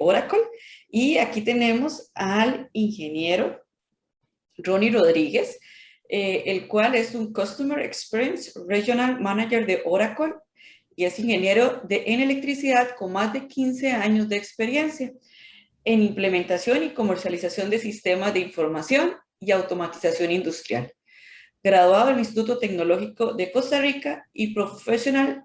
Oracle. Y aquí tenemos al ingeniero Ronnie Rodríguez, el cual es un Customer Experience Regional Manager de Oracle y es ingeniero en electricidad con más de 15 años de experiencia en implementación y comercialización de sistemas de información y automatización industrial. Graduado del Instituto Tecnológico de Costa Rica y profesional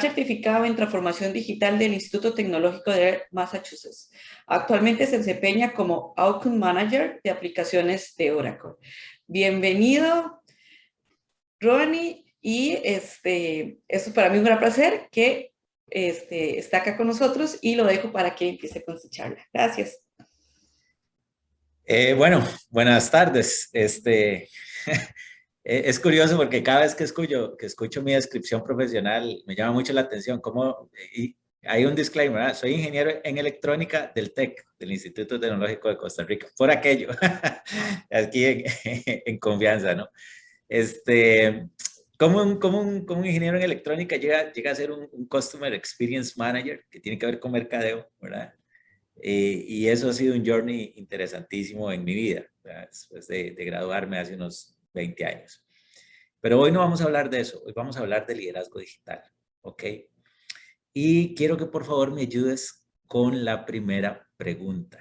certificado en transformación digital del Instituto Tecnológico de Massachusetts. Actualmente se desempeña como Outcome Manager de aplicaciones de Oracle. Bienvenido, Ronnie, y es para mí un gran placer que está acá con nosotros y lo dejo para que empiece con su charla. Gracias. Bueno, buenas tardes. Es curioso porque cada vez que escucho mi descripción profesional me llama mucho la atención cómo hay un disclaimer, ¿verdad? Soy ingeniero en electrónica del TEC, del Instituto Tecnológico de Costa Rica, por aquello, aquí en confianza, ¿no? ¿Cómo un ingeniero en electrónica llega a ser un Customer Experience Manager que tiene que ver con mercadeo, ¿verdad? Y eso ha sido un journey interesantísimo en mi vida, ¿verdad? Después de graduarme hace unos 20 años. Pero hoy no vamos a hablar de eso, hoy vamos a hablar de liderazgo digital, ¿ok? Y quiero que por favor me ayudes con la primera pregunta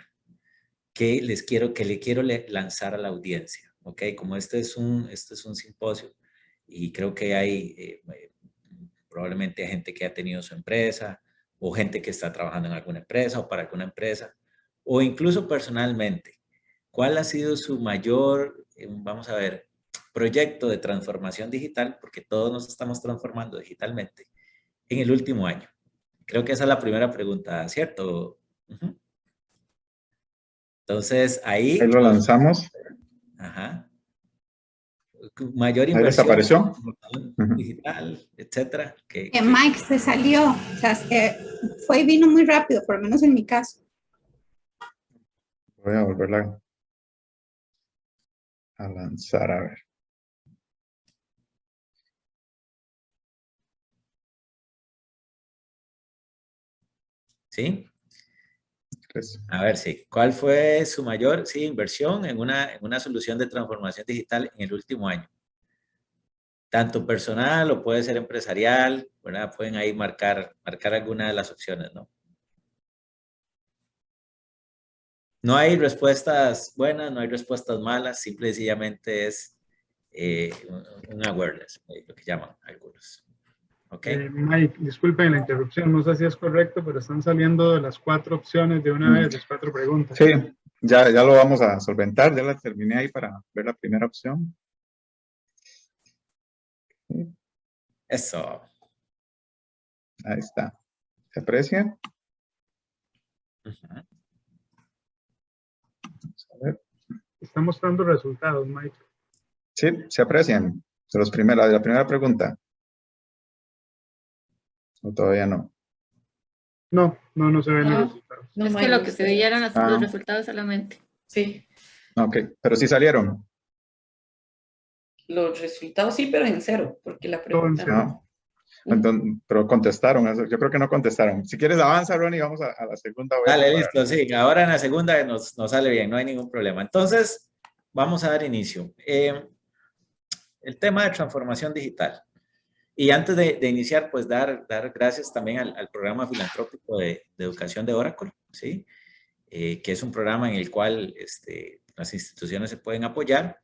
que le quiero lanzar a la audiencia, ¿ok? Como este es un simposio y creo que hay probablemente gente que ha tenido su empresa o gente que está trabajando en alguna empresa o para alguna empresa o incluso personalmente. ¿Cuál ha sido su mayor, vamos a ver, proyecto de transformación digital? Porque todos nos estamos transformando digitalmente en el último año. Creo que esa es la primera pregunta, ¿cierto? Entonces, ahí lo lanzamos. Ajá. Mayor Ahí inversión desapareció. digital, etcétera. Mike se salió, o sea, fue y vino muy rápido, por lo menos en mi caso. Voy a volverla a lanzar, a ver. ¿Sí? Pues, A ver, sí. ¿Cuál fue su mayor inversión en una solución de transformación digital en el último año? Tanto personal o puede ser empresarial, ¿verdad? Pueden ahí marcar alguna de las opciones, ¿no? No hay respuestas buenas, no hay respuestas malas, simple y sencillamente es un awareness, lo que llaman algunos. ¿Okay? Mike, disculpen la interrupción, no sé si es correcto, pero están saliendo las 4 opciones de una vez, las 4 preguntas. Sí, ya lo vamos a solventar, ya la terminé ahí para ver la primera opción. Eso. Ahí está. ¿Se aprecia? Uh-huh. Vamos a ver. Está mostrando resultados, Mike. Sí, se aprecian. La primera pregunta. ¿O todavía no? No se ven los resultados. No, es que lo que se veía eran los resultados solamente. Sí. Ok, pero sí salieron. Los resultados sí, pero en cero, porque la pregunta no. Entonces, pero contestaron, yo creo que no contestaron. Si quieres avanza, Ronnie, vamos a la segunda. Dale, listo, sí, ahora en la segunda nos sale bien, no hay ningún problema. Entonces, vamos a dar inicio. El tema de transformación digital. Y antes de iniciar, pues dar gracias también al programa filantrópico de educación de Oracle, ¿sí? Que es un programa en el cual las instituciones se pueden apoyar.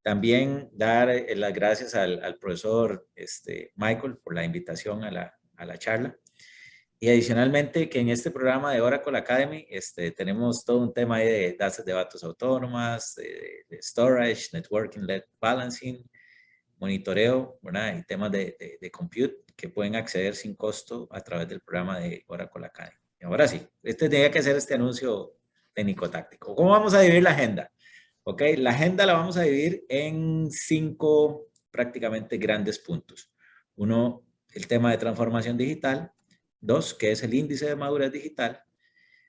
También dar las gracias al profesor Michael por la invitación a la charla. Y adicionalmente que en este programa de Oracle Academy tenemos todo un tema ahí de bases de datos autónomas, de storage, networking, load balancing, monitoreo, ¿verdad? Y temas de compute que pueden acceder sin costo a través del programa de Oracle Academy. Y ahora sí, tenía que ser este anuncio técnico-táctico. ¿Cómo vamos a dividir la agenda? Ok, la agenda la vamos a dividir en 5 prácticamente grandes puntos. 1, el tema de transformación digital. 2, que es el índice de madurez digital.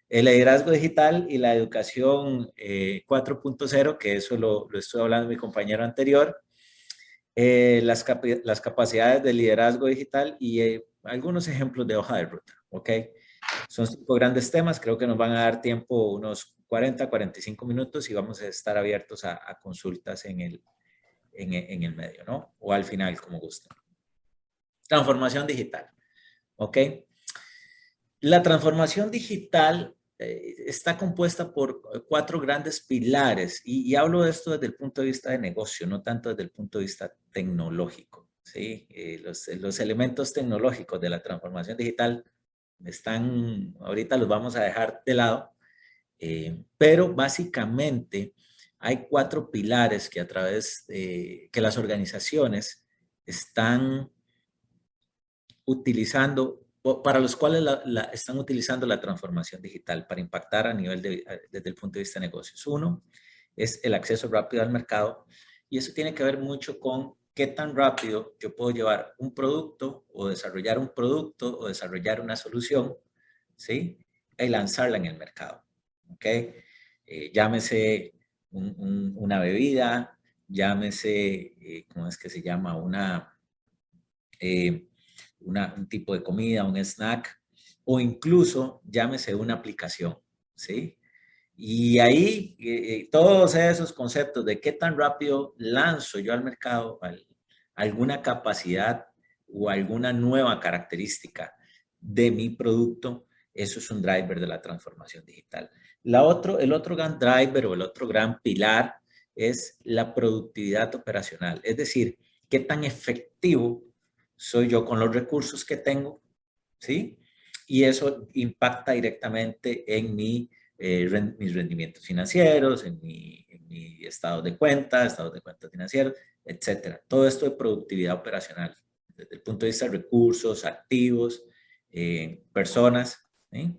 El liderazgo digital y la educación 4.0, que eso lo estuve hablando mi compañero anterior. Las capacidades de liderazgo digital y algunos ejemplos de hoja de ruta, ¿ok? Son 5 grandes temas, creo que nos van a dar tiempo unos 40, 45 minutos y vamos a estar abiertos a consultas en el medio, ¿no? O al final, como gusten. Transformación digital, ¿ok? La transformación digital está compuesta por 4 grandes pilares y hablo de esto desde el punto de vista de negocio, no tanto desde el punto de vista tecnológico, ¿sí? Los elementos tecnológicos de la transformación digital ahorita los vamos a dejar de lado, pero básicamente hay 4 pilares que a través que las organizaciones están utilizando, para los cuales están utilizando la transformación digital para impactar a nivel desde el punto de vista de negocios. Uno es el acceso rápido al mercado y eso tiene que ver mucho con qué tan rápido yo puedo llevar un producto o desarrollar un producto o desarrollar una solución, ¿sí? Y lanzarla en el mercado, ¿ok? Llámese una bebida, llámese, ¿cómo es que se llama? Un tipo de comida, un snack, o incluso llámese una aplicación, ¿sí? Y ahí todos esos conceptos de qué tan rápido lanzo yo al mercado alguna capacidad o alguna nueva característica de mi producto, eso es un driver de la transformación digital. El otro gran driver o el otro gran pilar es la productividad operacional, es decir, qué tan efectivo soy yo con los recursos que tengo, ¿sí? Y eso impacta directamente en mis rendimientos financieros, en mi estado de cuentas financieros, etcétera. Todo esto de productividad operacional, desde el punto de vista de recursos, activos, personas, ¿sí?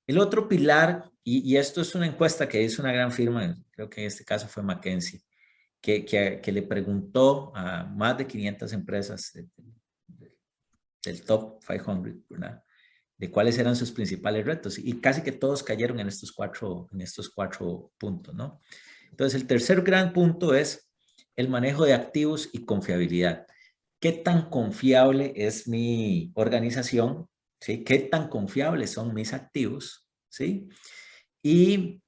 El otro pilar, y esto es una encuesta que hizo una gran firma, creo que en este caso fue McKinsey, que le preguntó a más de 500 empresas del top 500, ¿verdad? De cuáles eran sus principales retos y casi que todos cayeron en estos cuatro puntos, ¿no? Entonces, el tercer gran punto es el manejo de activos y confiabilidad. ¿Qué tan confiable es mi organización? ¿Sí? ¿Qué tan confiables son mis activos? ¿Sí? Y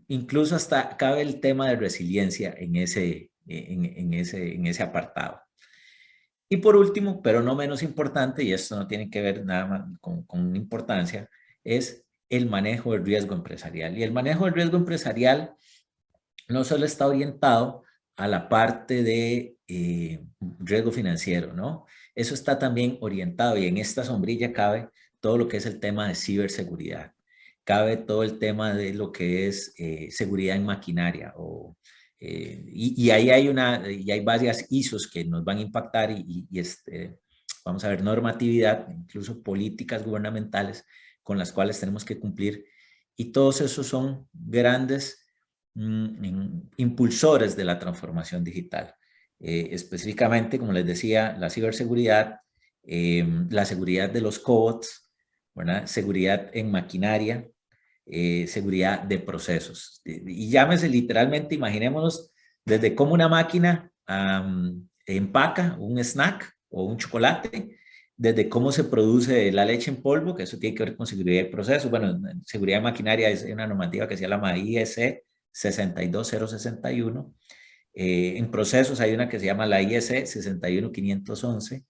incluso hasta cabe el tema de resiliencia en ese apartado. Y por último, pero no menos importante, y esto no tiene que ver nada más con importancia, es el manejo del riesgo empresarial. Y el manejo del riesgo empresarial no solo está orientado a la parte de riesgo financiero, ¿no? Eso está también orientado y en esta sombrilla cabe todo lo que es el tema de ciberseguridad. Cabe todo el tema de lo que es seguridad en maquinaria y ahí hay varias ISOs que nos van a impactar vamos a ver normatividad, incluso políticas gubernamentales con las cuales tenemos que cumplir y todos esos son grandes impulsores de la transformación digital. Específicamente, como les decía, la ciberseguridad, la seguridad de los cobots, ¿verdad? Seguridad en maquinaria, seguridad de procesos. Y llámese literalmente, imaginémonos desde cómo una máquina empaca un snack o un chocolate, desde cómo se produce la leche en polvo, que eso tiene que ver con seguridad de procesos. Bueno, seguridad de maquinaria es una normativa que se llama IEC 62061. En procesos hay una que se llama la IEC 61511.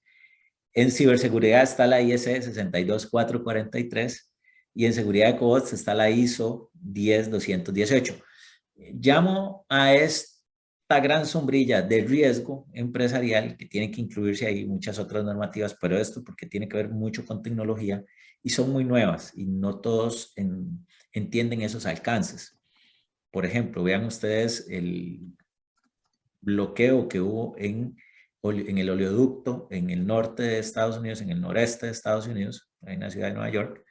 En ciberseguridad está la IEC 62443 y en seguridad de cobots está la ISO 10218. Llamo a esta gran sombrilla de riesgo empresarial que tiene que incluirse ahí muchas otras normativas, pero esto porque tiene que ver mucho con tecnología y son muy nuevas y no todos entienden esos alcances. Por ejemplo, vean ustedes el bloqueo que hubo en el oleoducto en el norte de Estados Unidos, en el noreste de Estados Unidos, en la ciudad de Nueva York,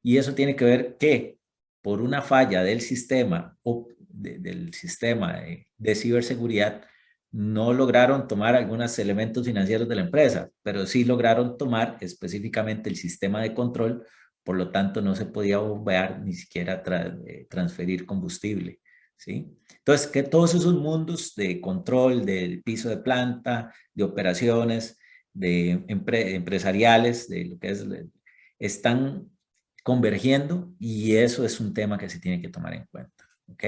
y eso tiene que ver que por una falla del sistema de ciberseguridad no lograron tomar algunos elementos financieros de la empresa, pero sí lograron tomar específicamente el sistema de control, por lo tanto no se podía bombear ni siquiera transferir combustible, ¿sí? Entonces, que todos esos mundos de control, del piso de planta, de operaciones, de empresariales, de lo que es, están convergiendo y eso es un tema que se tiene que tomar en cuenta, ¿ok?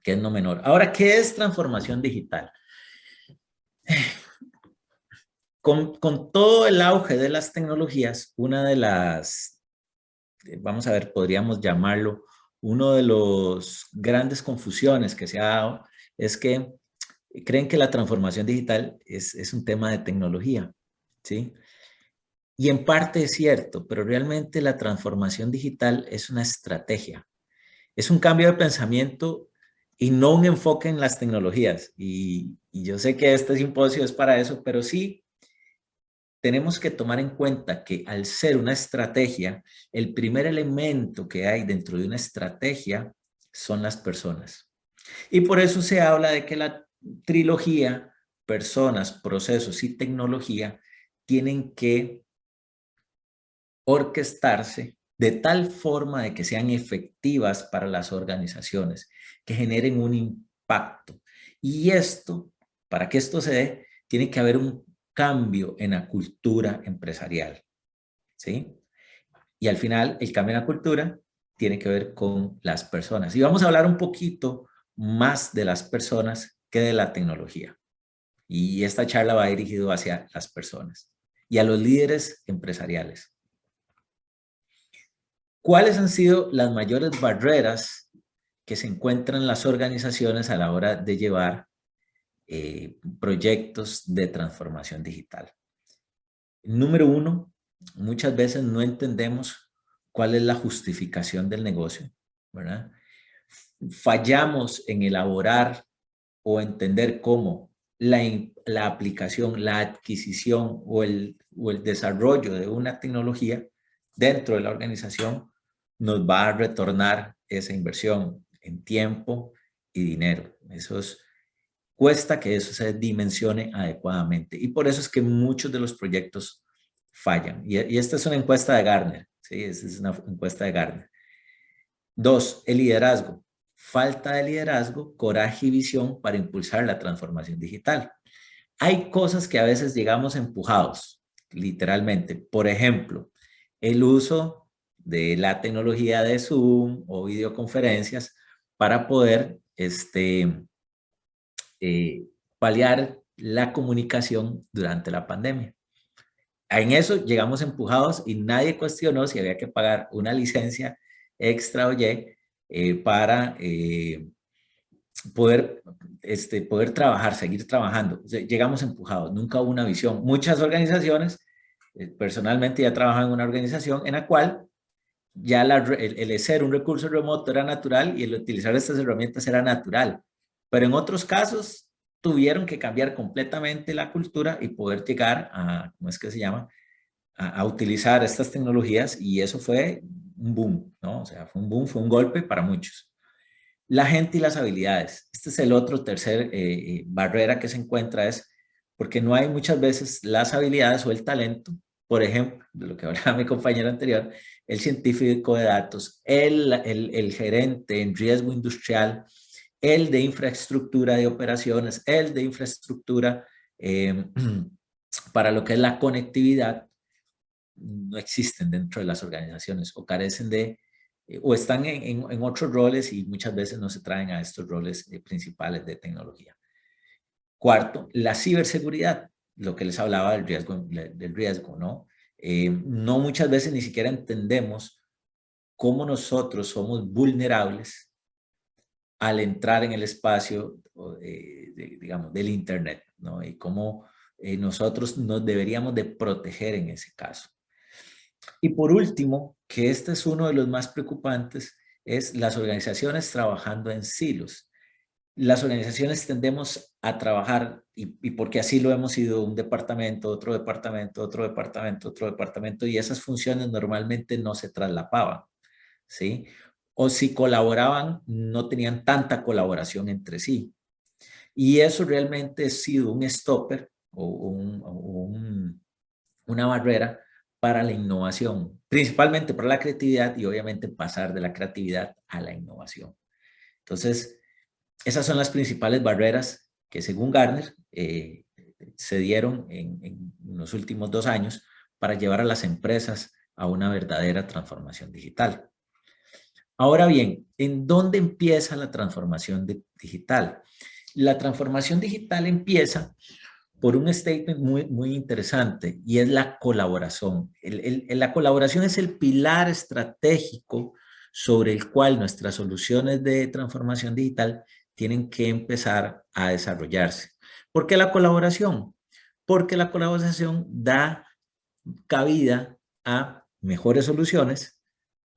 Que es no menor. Ahora, ¿qué es transformación digital? Con todo el auge de las tecnologías, una de las, vamos a ver, podríamos llamarlo, uno de los grandes confusiones que se ha dado es que creen que la transformación digital es un tema de tecnología, ¿sí? Y en parte es cierto, pero realmente la transformación digital es una estrategia. Es un cambio de pensamiento y no un enfoque en las tecnologías. Y yo sé que este simposio es para eso, pero sí tenemos que tomar en cuenta que al ser una estrategia, el primer elemento que hay dentro de una estrategia son las personas. Y por eso se habla de que la trilogía, personas, procesos y tecnología, tienen que orquestarse de tal forma de que sean efectivas para las organizaciones, que generen un impacto. Y esto, para que esto se dé, tiene que haber un cambio en la cultura empresarial, ¿sí? Y al final, el cambio en la cultura tiene que ver con las personas. Y vamos a hablar un poquito más de las personas que de la tecnología. Y esta charla va dirigida hacia las personas y a los líderes empresariales. ¿Cuáles han sido las mayores barreras que se encuentran en las organizaciones a la hora de llevar proyectos de transformación digital? Número uno, muchas veces no entendemos cuál es la justificación del negocio, ¿verdad? Fallamos en elaborar o entender cómo la aplicación, la adquisición o el desarrollo de una tecnología dentro de la organización nos va a retornar esa inversión en tiempo y dinero. Cuesta que eso se dimensione adecuadamente y por eso es que muchos de los proyectos fallan. Y esta es una encuesta de Gartner, ¿sí? Esta es una encuesta de Gartner. 2, el liderazgo. Falta de liderazgo, coraje y visión para impulsar la transformación digital. Hay cosas que a veces llegamos empujados, literalmente. Por ejemplo, el uso de la tecnología de Zoom o videoconferencias para poder paliar la comunicación durante la pandemia. En eso llegamos empujados y nadie cuestionó si había que pagar una licencia extra o para poder trabajar, seguir trabajando. O sea, llegamos empujados, nunca hubo una visión. Muchas organizaciones, personalmente ya trabajaba en una organización en la cual ya el ser un recurso remoto era natural y el utilizar estas herramientas era natural. Pero en otros casos tuvieron que cambiar completamente la cultura y poder llegar a, ¿cómo es que se llama? A utilizar estas tecnologías y eso fue un boom, ¿no? O sea, fue un boom, fue un golpe para muchos. La gente y las habilidades. Este es el otro tercer barrera que se encuentra, es porque no hay muchas veces las habilidades o el talento, por ejemplo, de lo que hablaba mi compañero anterior, el científico de datos, el gerente en riesgo industrial, el de infraestructura de operaciones, el de infraestructura para lo que es la conectividad, no existen dentro de las organizaciones o carecen de, o están en otros roles y muchas veces no se traen a estos roles principales de tecnología. Cuarto, la ciberseguridad, lo que les hablaba del riesgo, ¿no? No muchas veces ni siquiera entendemos cómo nosotros somos vulnerables al entrar en el espacio, digamos, del Internet, ¿no? Y cómo nosotros nos deberíamos de proteger en ese caso. Y por último, que este es uno de los más preocupantes, es las organizaciones trabajando en silos. Las organizaciones tendemos a trabajar, y porque así lo hemos ido, un departamento, otro departamento, otro departamento, otro departamento, y esas funciones normalmente no se traslapaban, ¿sí? O si colaboraban, no tenían tanta colaboración entre sí. Y eso realmente ha sido un stopper o una barrera para la innovación, principalmente para la creatividad y obviamente pasar de la creatividad a la innovación. Entonces, esas son las principales barreras que según Gartner se dieron en los últimos 2 años para llevar a las empresas a una verdadera transformación digital. Ahora bien, ¿en dónde empieza la transformación digital? La transformación digital empieza por un statement muy interesante, y es la colaboración. La colaboración es el pilar estratégico sobre el cual nuestras soluciones de transformación digital tienen que empezar a desarrollarse. ¿Por qué la colaboración? Porque la colaboración da cabida a mejores soluciones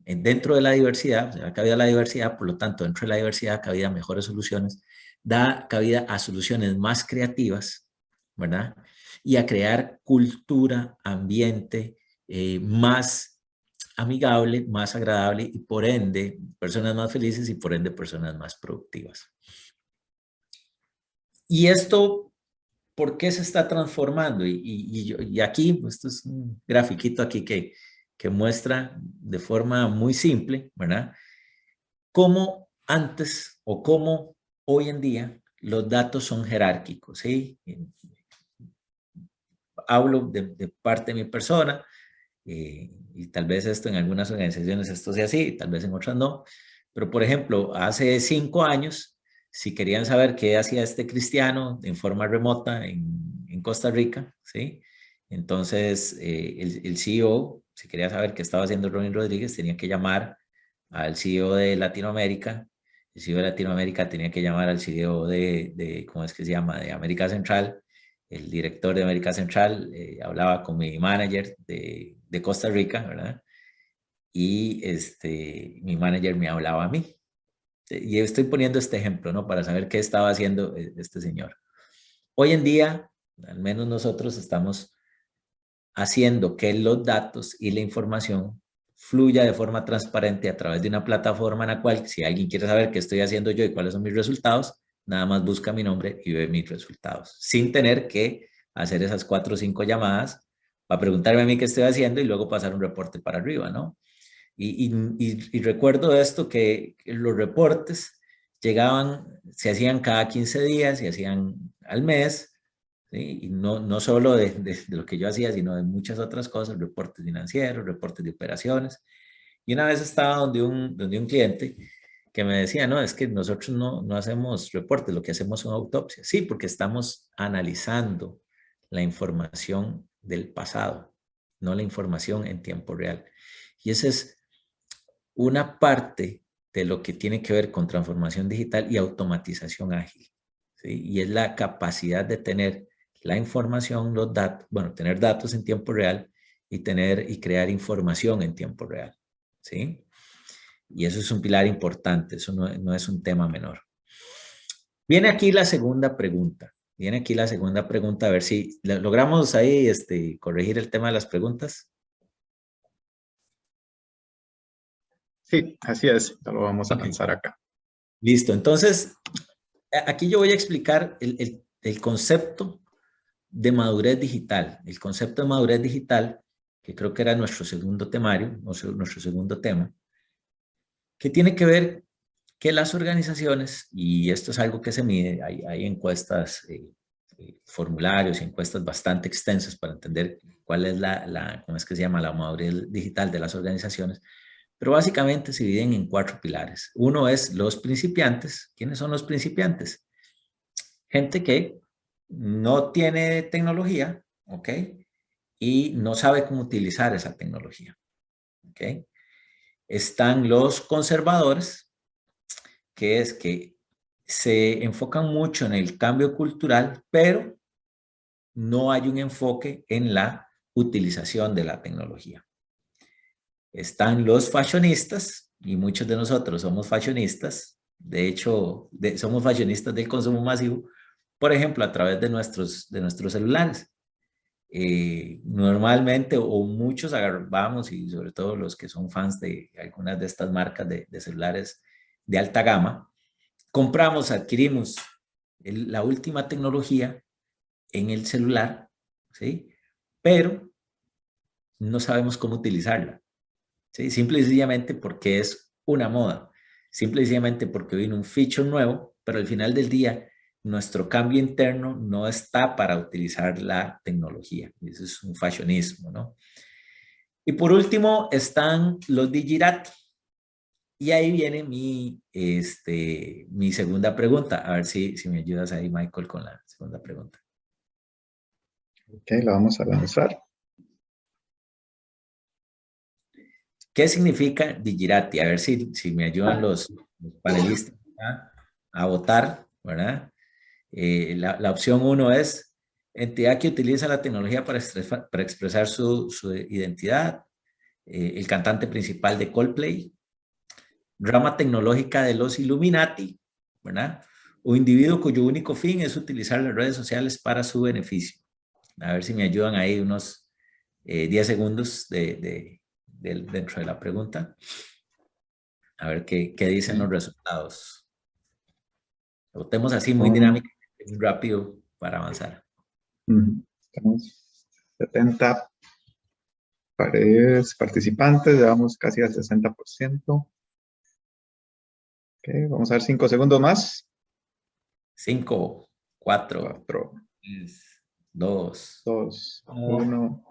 dentro de la diversidad, o sea, da cabida a la diversidad, por lo tanto, dentro de la diversidad, cabida a mejores soluciones, da cabida a soluciones más creativas, ¿verdad? Y a crear cultura, ambiente más amigable, más agradable y por ende personas más felices y por ende personas más productivas. Y esto, ¿por qué se está transformando? Y aquí, esto es un grafiquito aquí que muestra de forma muy simple, ¿verdad? Cómo antes o cómo hoy en día los datos son jerárquicos, ¿sí? Hablo de parte de mi persona, y tal vez esto en algunas organizaciones esto sea así, tal vez en otras no, pero por ejemplo, hace 5 años, si querían saber qué hacía este cristiano en forma remota en Costa Rica, ¿sí? Entonces el CEO, si quería saber qué estaba haciendo Ronnie Rodríguez, tenía que llamar al CEO de Latinoamérica. El CEO de Latinoamérica tenía que llamar al CEO ¿cómo es que se llama?, de América Central. El director de América Central hablaba con mi manager de Costa Rica, ¿verdad? Y mi manager me hablaba a mí. Y estoy poniendo este ejemplo, ¿no? Para saber qué estaba haciendo este señor. Hoy en día, al menos nosotros estamos haciendo que los datos y la información fluya de forma transparente a través de una plataforma en la cual, si alguien quiere saber qué estoy haciendo yo y cuáles son mis resultados, nada más busca mi nombre y ve mis resultados, sin tener que hacer esas 4 o 5 llamadas para preguntarme a mí qué estoy haciendo y luego pasar un reporte para arriba, ¿no? Y recuerdo esto, que los reportes llegaban, se hacían cada 15 días, se hacían al mes, ¿sí? Y no solo de lo que yo hacía, sino de muchas otras cosas, reportes financieros, reportes de operaciones. Y una vez estaba donde un cliente que me decía, no, es que nosotros no hacemos reportes, lo que hacemos son autopsias. Sí, porque estamos analizando la información del pasado, no la información en tiempo real. Y esa es una parte de lo que tiene que ver con transformación digital y automatización ágil, ¿sí? Y es la capacidad de tener la información, los datos, bueno, tener datos en tiempo real y crear información en tiempo real, ¿sí? Y eso es un pilar importante, eso no es un tema menor. Viene aquí la segunda pregunta. Viene aquí la segunda pregunta, a ver si logramos ahí corregir el tema de las preguntas. Sí, así es, ya lo vamos a lanzar acá. Listo, entonces aquí yo voy a explicar el concepto de madurez digital. El concepto de madurez digital, que creo que era nuestro segundo temario, nuestro segundo tema, que tiene que ver que las organizaciones, y esto es algo que se mide, hay encuestas, formularios y encuestas bastante extensas para entender cuál es ¿cómo es que se llama?, la madurez digital de las organizaciones, pero básicamente se dividen en 4 pilares. Uno es los principiantes. ¿Quiénes son los principiantes? Gente que no tiene tecnología, ¿ok? Y no sabe cómo utilizar esa tecnología, ¿ok? Están los conservadores, que es que se enfocan mucho en el cambio cultural, pero no hay un enfoque en la utilización de la tecnología. Están los fashionistas, y muchos de nosotros somos fashionistas. De hecho, somos fashionistas del consumo masivo, por ejemplo, a través de nuestros celulares. Normalmente, o muchos vamos, y sobre todo los que son fans de algunas de estas marcas de celulares de alta gama, adquirimos la última tecnología en el celular, ¿sí? Pero no sabemos cómo utilizarla, ¿sí? Simple y sencillamente porque es una moda, simple y sencillamente porque vino un feature nuevo, pero al final del día nuestro cambio interno no está para utilizar la tecnología. Eso es un fashionismo, ¿no? Y por último están los Digirati. Y ahí viene mi segunda pregunta. A ver si me ayudas ahí, Michael, con la segunda pregunta. Ok, la vamos a lanzar. ¿Qué significa Digirati? A ver si me ayudan los panelistas a votar, ¿verdad? La opción 1 es entidad que utiliza la tecnología para expresar su identidad. El cantante principal de Coldplay. Rama tecnológica de los Illuminati, ¿verdad? O individuo cuyo único fin es utilizar las redes sociales para su beneficio. A ver si me ayudan ahí unos 10 segundos dentro de la pregunta. A ver qué dicen los resultados. Votemos así muy dinámicamente, muy rápido para avanzar. Tenemos 70 participantes, llevamos casi al 60%. Ok, vamos a ver 5 segundos más. 5, 4, 3, 2, 1.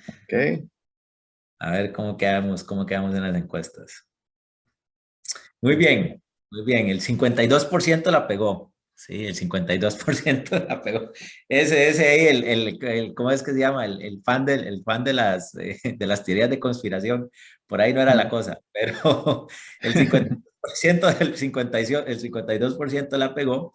Ok. A ver cómo quedamos en las encuestas. Muy bien, muy bien. El 52% la pegó. Sí, el 52% la pegó. Ese ahí, ¿cómo es que se llama? El fan de las teorías de conspiración. Por ahí no era la cosa, pero el 50% el 52% la pegó,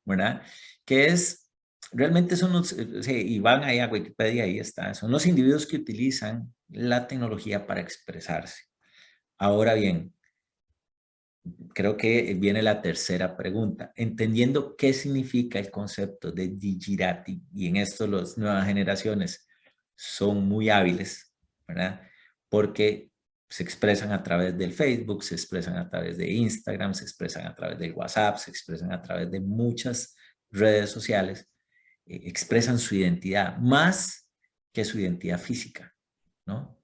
¿verdad? Que es, realmente son los, sí, y van ahí a Wikipedia, ahí está, son los individuos que utilizan la tecnología para expresarse. Ahora bien, creo que viene la tercera pregunta. Entendiendo qué significa el concepto de Digirati, y en esto las nuevas generaciones son muy hábiles, ¿verdad? Porque se expresan a través del Facebook, se expresan a través de Instagram, se expresan a través del WhatsApp, se expresan a través de muchas redes sociales, expresan su identidad más que su identidad física, ¿no?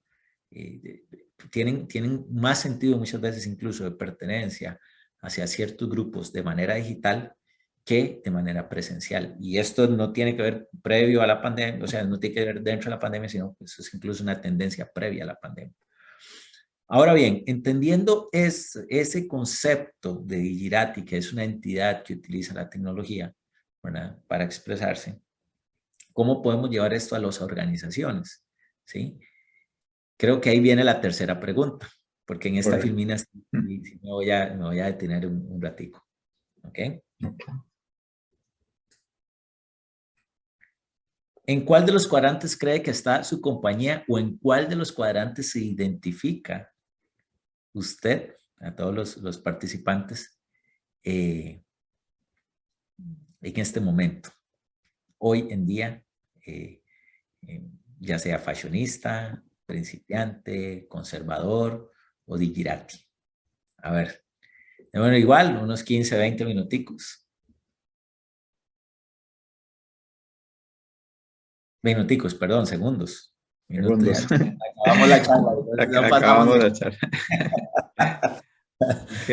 Tienen más sentido muchas veces incluso de pertenencia hacia ciertos grupos de manera digital que de manera presencial. Y esto no tiene que ver previo a la pandemia, o sea, no tiene que ver dentro de la pandemia, sino que eso es incluso una tendencia previa a la pandemia. Ahora bien, entendiendo ese concepto de Digirati, que es una entidad que utiliza la tecnología, ¿verdad?, para expresarse, ¿cómo podemos llevar esto a las organizaciones? ¿Sí? Creo que ahí viene la tercera pregunta, porque en esta filmina me voy a detener un ratico. ¿Ok? ¿En cuál de los cuadrantes cree que está su compañía o en cuál de los cuadrantes se identifica usted, a todos los participantes, en este momento? Hoy en día, ya sea fashionista, principiante, conservador o Digirati. A ver, bueno, igual, unos 15, 20 minuticos. Minuticos, perdón, segundos. Segundos. Acabamos la charla. Acabamos la charla. Ok,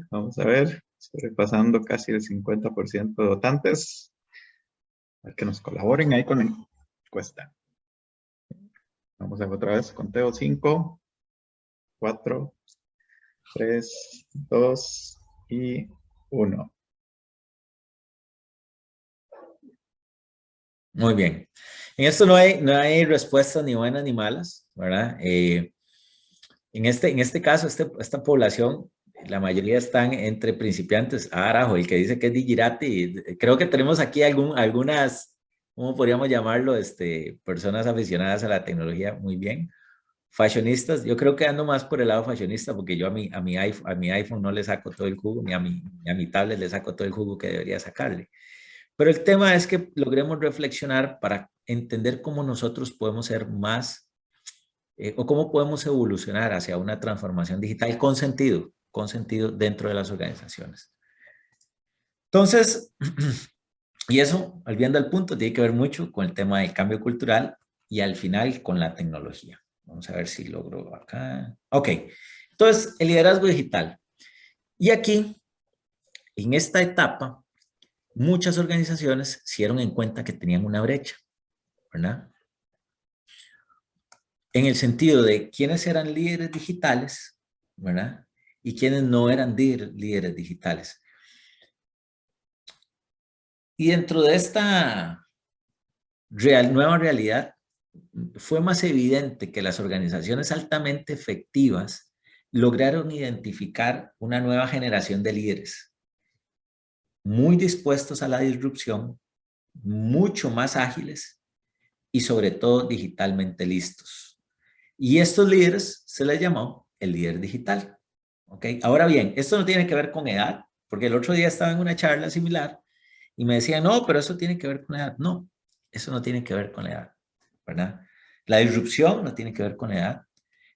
vamos a ver. Estoy repasando casi el 50% de votantes. A que nos colaboren ahí con la encuesta. Vamos a ver otra vez. Conteo 5, 4, 3, 2 y 1. Muy bien. En esto no hay respuestas ni buenas ni malas, ¿verdad? En este caso, esta población, la mayoría están entre principiantes. Arajo, el que dice que es Digirati. Creo que tenemos aquí algunas, ¿cómo podríamos llamarlo? Personas aficionadas a la tecnología, muy bien. Fashionistas, yo creo que ando más por el lado fashionista, porque yo a mi iPhone no le saco todo el jugo, ni a mi tablet le saco todo el jugo que debería sacarle. Pero el tema es que logremos reflexionar para entender cómo nosotros podemos ser más o cómo podemos evolucionar hacia una transformación digital con sentido dentro de las organizaciones. Entonces, y eso, volviendo al punto, tiene que ver mucho con el tema del cambio cultural y al final con la tecnología. Vamos a ver si logro acá. Ok, entonces el liderazgo digital. Y aquí, en esta etapa, muchas organizaciones se dieron en cuenta que tenían una brecha, ¿verdad? en el sentido de quiénes eran líderes digitales, ¿verdad? Y quiénes no eran líderes digitales. Y dentro de esta nueva realidad, fue más evidente que las organizaciones altamente efectivas lograron identificar una nueva generación de líderes muy dispuestos a la disrupción, mucho más ágiles y sobre todo digitalmente listos. Y estos líderes se les llamó el líder digital. ¿Ok? Ahora bien, esto no tiene que ver con edad, porque el otro día estaba en una charla similar y me decían, no, pero eso tiene que ver con la edad. No, eso no tiene que ver con la edad, ¿verdad? La disrupción no tiene que ver con la edad.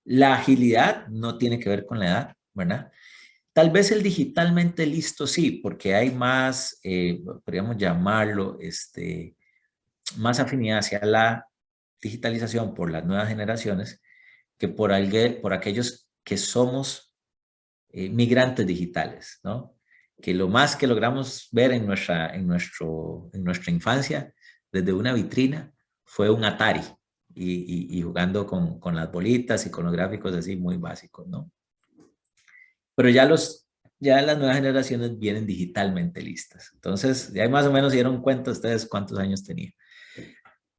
La agilidad no tiene que ver con la edad, ¿verdad? Tal vez el digitalmente listo sí, porque hay más, podríamos llamarlo, más afinidad hacia la digitalización por las nuevas generaciones que por aquellos que somos migrantes digitales, ¿no? Que lo más que logramos ver en nuestra infancia, desde una vitrina, fue un Atari y jugando con las bolitas y con los gráficos así muy básicos, ¿no? Pero ya las nuevas generaciones vienen digitalmente listas. Entonces, ya más o menos se dieron cuenta ustedes cuántos años tenía.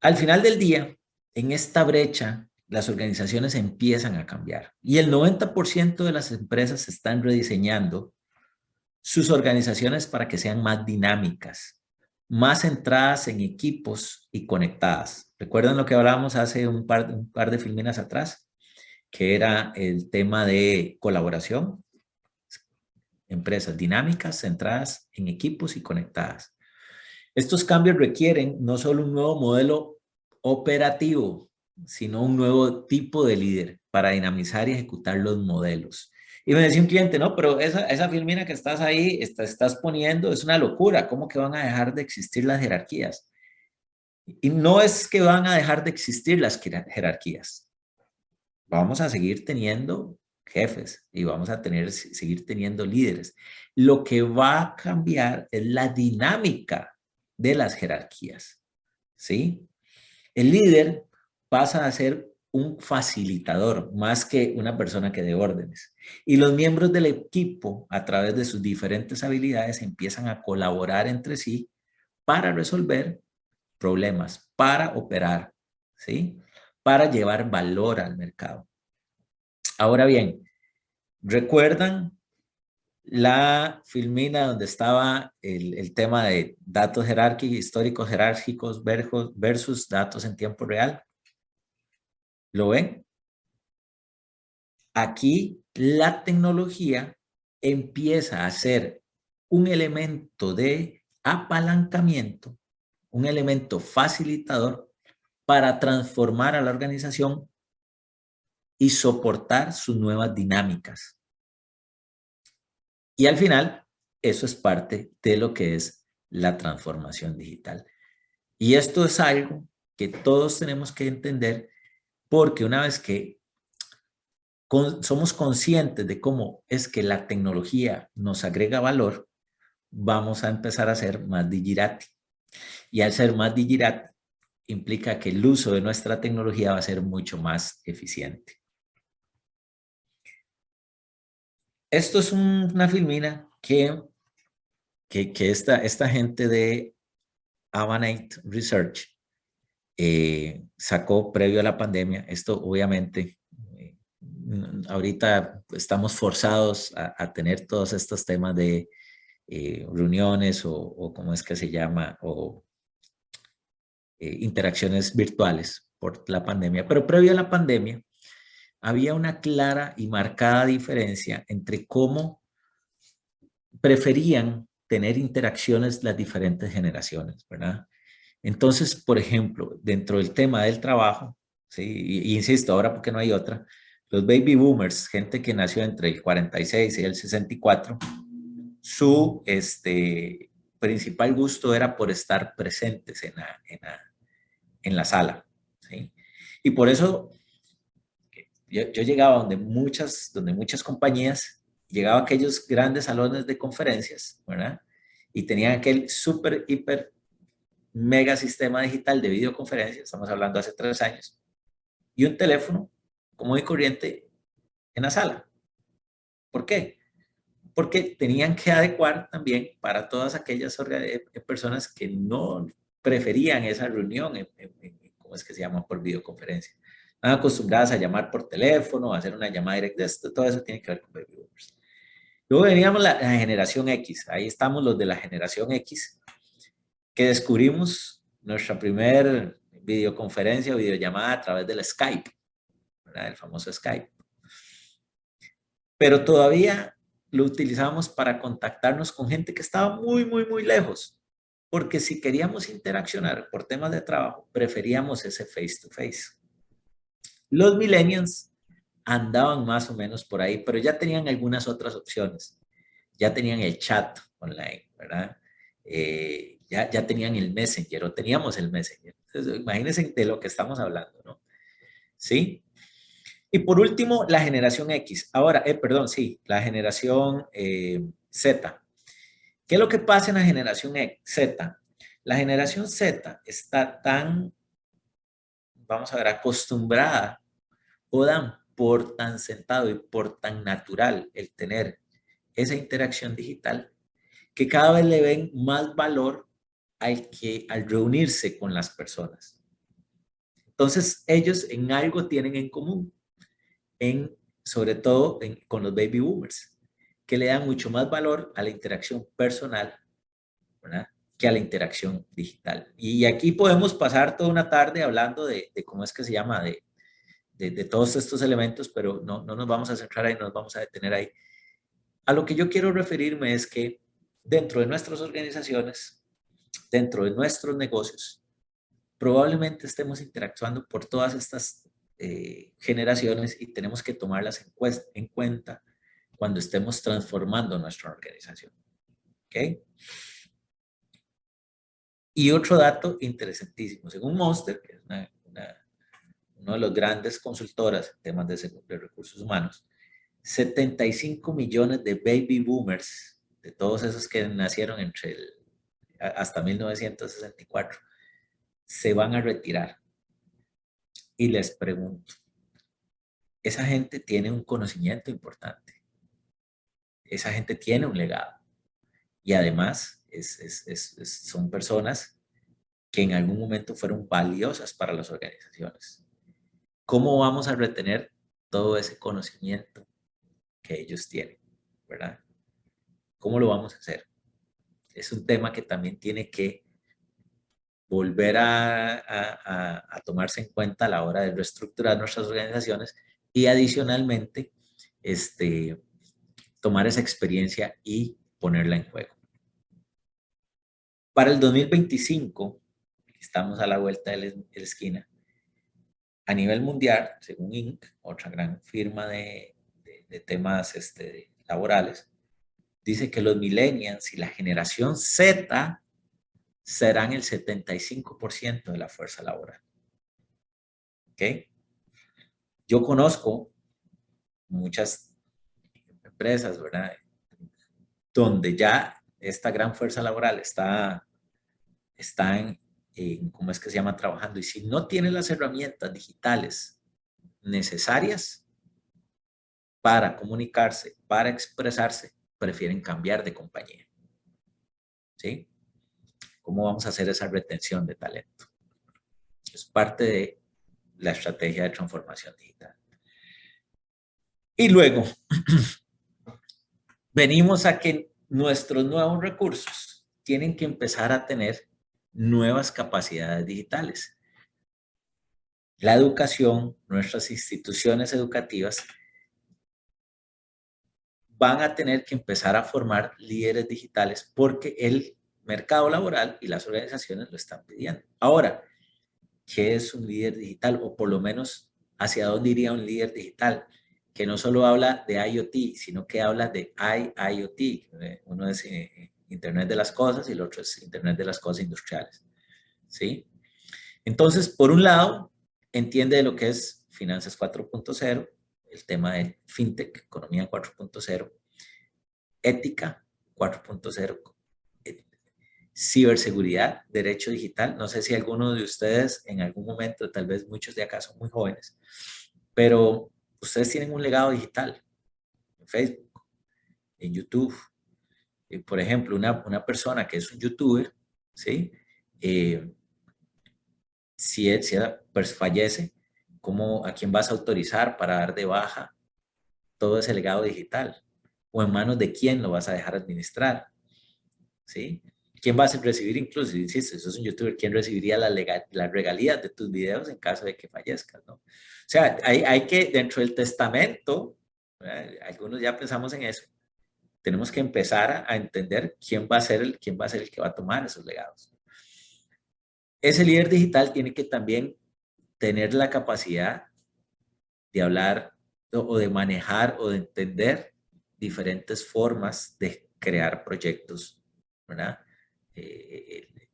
Al final del día, en esta brecha, las organizaciones empiezan a cambiar y el 90% de las empresas están rediseñando sus organizaciones para que sean más dinámicas, más centradas en equipos y conectadas. ¿Recuerdan lo que hablábamos hace un par de filminas atrás? Que era el tema de colaboración. Empresas dinámicas, centradas en equipos y conectadas. Estos cambios requieren no solo un nuevo modelo operativo, sino un nuevo tipo de líder para dinamizar y ejecutar los modelos. Y me decía un cliente, no, pero esa filmina que estás ahí, estás poniendo, es una locura. ¿Cómo que van a dejar de existir las jerarquías? Y no es que van a dejar de existir las jerarquías. Vamos a seguir teniendo jefes y vamos a seguir teniendo líderes. Lo que va a cambiar es la dinámica de las jerarquías, ¿sí? El líder pasa a ser un facilitador más que una persona que dé órdenes. Y los miembros del equipo, a través de sus diferentes habilidades, empiezan a colaborar entre sí para resolver problemas, para operar, ¿sí? Para llevar valor al mercado. Ahora bien, ¿recuerdan la filmina donde estaba el tema de datos jerárquicos, históricos jerárquicos versus datos en tiempo real? ¿Lo ven? Aquí la tecnología empieza a ser un elemento de apalancamiento, un elemento facilitador para transformar a la organización y soportar sus nuevas dinámicas. Y al final, eso es parte de lo que es la transformación digital. Y esto es algo que todos tenemos que entender, porque una vez que somos conscientes de cómo es que la tecnología nos agrega valor, vamos a empezar a ser más digirati. Y al ser más digirati, implica que el uso de nuestra tecnología va a ser mucho más eficiente. Esto es una filmina que esta gente de Avanade Research sacó previo a la pandemia. Esto obviamente, ahorita estamos forzados a tener todos estos temas de reuniones o cómo es que se llama, o interacciones virtuales por la pandemia. Pero previo a la pandemia, había una clara y marcada diferencia entre cómo preferían tener interacciones las diferentes generaciones, ¿verdad? Entonces, por ejemplo, dentro del tema del trabajo, ¿sí? Y insisto, ahora porque no hay otra, los baby boomers, gente que nació entre el 46 y el 64, su principal gusto era por estar presentes en la sala, ¿sí? Y por eso yo llegaba donde muchas compañías, llegaba a aquellos grandes salones de conferencias, ¿verdad? Y tenían aquel súper, hiper, mega sistema digital de videoconferencia, estamos hablando hace 3 años, y un teléfono común y corriente en la sala. ¿Por qué? Porque tenían que adecuar también para todas aquellas personas que no preferían esa reunión, ¿cómo es que se llama? Por videoconferencia. Están acostumbradas a llamar por teléfono, a hacer una llamada directa, todo eso tiene que ver con baby boomers. Luego veníamos la generación X, ahí estamos los de la generación X, que descubrimos nuestra primer videoconferencia o videollamada a través del Skype, ¿verdad? El famoso Skype. Pero todavía lo utilizábamos para contactarnos con gente que estaba muy, muy, muy lejos. Porque si queríamos interaccionar por temas de trabajo, preferíamos ese face to face. Los millennials andaban más o menos por ahí, pero ya tenían algunas otras opciones. Ya tenían el chat online, ¿verdad? Ya tenían el Messenger, o teníamos el Messenger. Entonces, imagínense de lo que estamos hablando, ¿no? ¿Sí? Y por último, la generación X. Ahora, perdón, sí, la generación Z. ¿Qué es lo que pasa en la generación Z? La generación Z está tan, vamos a ver, acostumbrada o dan por tan sentado y por tan natural el tener esa interacción digital que cada vez le ven más valor al reunirse con las personas. Entonces, ellos en algo tienen en común. Sobre todo con los baby boomers, que le dan mucho más valor a la interacción personal, ¿verdad?, que a la interacción digital. Y aquí podemos pasar toda una tarde hablando de cómo es que se llama, de todos estos elementos, pero no nos vamos a centrar ahí, nos vamos a detener ahí. A lo que yo quiero referirme es que dentro de nuestras organizaciones, dentro de nuestros negocios, probablemente estemos interactuando por todas estas generaciones y tenemos que tomarlas en cuenta cuando estemos transformando nuestra organización. ¿Ok? Y otro dato interesantísimo. Según Monster, que es uno de los grandes consultoras en temas de recursos humanos, 75 millones de baby boomers, de todos esos que nacieron hasta 1964, se van a retirar. Y les pregunto, esa gente tiene un conocimiento importante. Esa gente tiene un legado. Y además son personas que en algún momento fueron valiosas para las organizaciones. ¿Cómo vamos a retener todo ese conocimiento que ellos tienen, ¿verdad? ¿Cómo lo vamos a hacer? Es un tema que también tiene que volver a tomarse en cuenta a la hora de reestructurar nuestras organizaciones y adicionalmente tomar esa experiencia y ponerla en juego. Para el 2025, estamos a la vuelta de la esquina, a nivel mundial, según Inc., otra gran firma de temas laborales, dice que los millennials y la generación Z serán el 75% de la fuerza laboral. ¿Ok? Yo conozco muchas empresas, ¿verdad?, donde ya esta gran fuerza laboral está ¿cómo es que se llama?, trabajando. Y si no tiene las herramientas digitales necesarias para comunicarse, para expresarse, prefieren cambiar de compañía. ¿Sí? ¿Cómo vamos a hacer esa retención de talento? Es parte de la estrategia de transformación digital. Y luego, venimos a que nuestros nuevos recursos tienen que empezar a tener nuevas capacidades digitales. La educación, nuestras instituciones educativas van a tener que empezar a formar líderes digitales porque el mercado laboral y las organizaciones lo están pidiendo. Ahora, ¿qué es un líder digital? O por lo menos, ¿hacia dónde iría un líder digital? Que no solo habla de IoT, sino que habla de IIoT. Uno es Internet de las Cosas y el otro es Internet de las Cosas Industriales. ¿Sí? Entonces, por un lado, entiende lo que es Finanzas 4.0, el tema de FinTech, Economía 4.0, Ética 4.0, ciberseguridad, derecho digital. No sé si alguno de ustedes en algún momento, tal vez muchos de acá son muy jóvenes, pero ustedes tienen un legado digital en Facebook, en YouTube. Por ejemplo, una persona que es un youtuber, ¿sí? Si pues, fallece, ¿a quién vas a autorizar para dar de baja todo ese legado digital? ¿O en manos de quién lo vas a dejar administrar? ¿Sí? ¿Quién va a recibir, incluso, si sos un youtuber, quién recibiría las regalías de tus videos en caso de que fallezcas, ¿no? O sea, hay que, dentro del testamento, algunos ya pensamos en eso, tenemos que empezar a entender quién va a ser el que va a tomar esos legados. Ese líder digital tiene que también tener la capacidad de hablar o de manejar o de entender diferentes formas de crear proyectos, ¿verdad?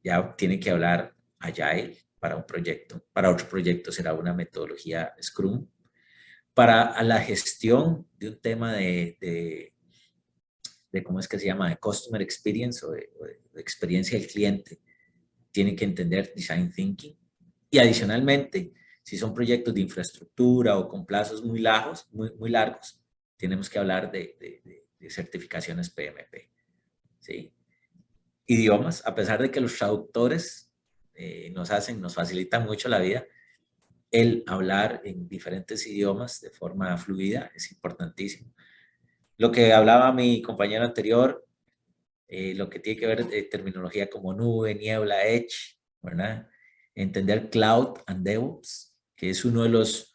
Ya tiene que hablar Agile para un proyecto, para otro proyecto será una metodología Scrum, para la gestión de un tema de ¿cómo es que se llama? De Customer Experience o de experiencia del cliente, tiene que entender Design Thinking. Y adicionalmente, si son proyectos de infraestructura o con plazos muy largos, tenemos que hablar de certificaciones PMP. ¿Sí? Idiomas, a pesar de que los traductores nos facilitan mucho la vida, el hablar en diferentes idiomas de forma fluida es importantísimo. Lo que hablaba mi compañero anterior, lo que tiene que ver terminología como nube, niebla, edge, ¿verdad? Entender cloud and DevOps, que es uno de los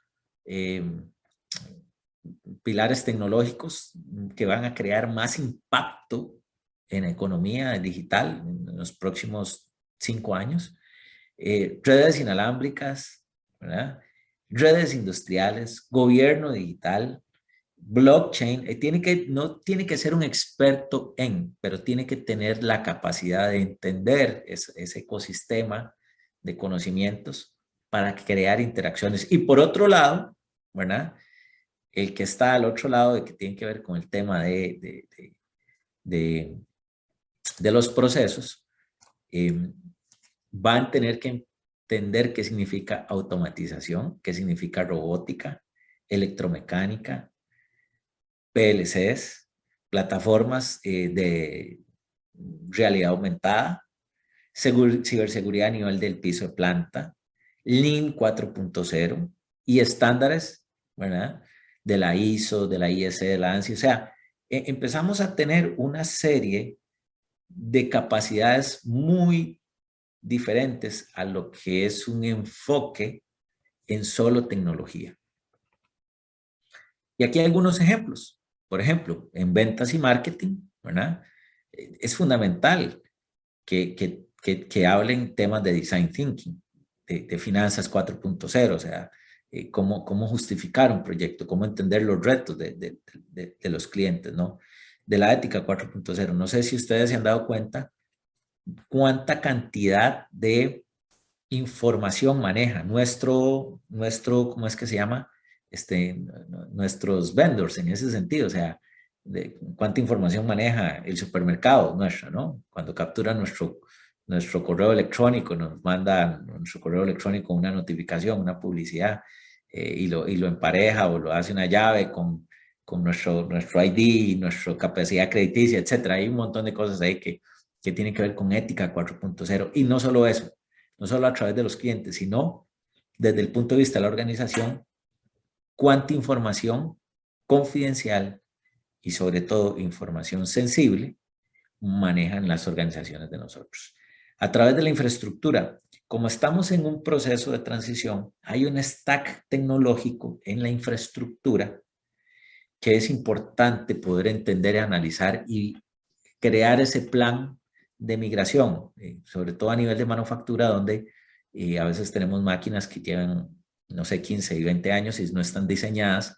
pilares tecnológicos que van a crear más impacto en la economía digital en los próximos 5 años. Redes inalámbricas, ¿verdad? Redes industriales, gobierno digital, blockchain. No tiene que ser un experto pero tiene que tener la capacidad de entender ese ecosistema de conocimientos para crear interacciones. Y por otro lado, ¿verdad? El que está al otro lado de que tiene que ver con el tema de los procesos, van a tener que entender qué significa automatización, qué significa robótica, electromecánica, PLCs, plataformas de realidad aumentada, ciberseguridad a nivel del piso de planta, Lean 4.0 y estándares, ¿verdad? De la ISO, de la IEC, de la ANSI. O sea, empezamos a tener una serie de capacidades muy diferentes a lo que es un enfoque en solo tecnología. Y aquí hay algunos ejemplos. Por ejemplo, en ventas y marketing, ¿verdad? Es fundamental que hablen temas de design thinking, de finanzas 4.0, o sea, cómo justificar un proyecto, cómo entender los retos de los clientes, ¿no? De la ética 4.0. No sé si ustedes se han dado cuenta cuánta cantidad de información maneja nuestro, ¿cómo es que se llama? Nuestros vendors en ese sentido, o sea, de cuánta información maneja el supermercado nuestro, ¿no? Cuando captura nuestro correo electrónico, nos manda nuestro correo electrónico una notificación, una publicidad, y lo empareja o lo hace una llave con nuestro ID, nuestra capacidad crediticia, etcétera. Hay un montón de cosas ahí que tienen que ver con ética 4.0. Y no solo eso, no solo a través de los clientes, sino desde el punto de vista de la organización, cuánta información confidencial y sobre todo información sensible manejan las organizaciones de nosotros. A través de la infraestructura, como estamos en un proceso de transición, hay un stack tecnológico en la infraestructura que es importante poder entender y analizar y crear ese plan de migración, sobre todo a nivel de manufactura, donde a veces tenemos máquinas que llevan, no sé, 15 y 20 años y no están diseñadas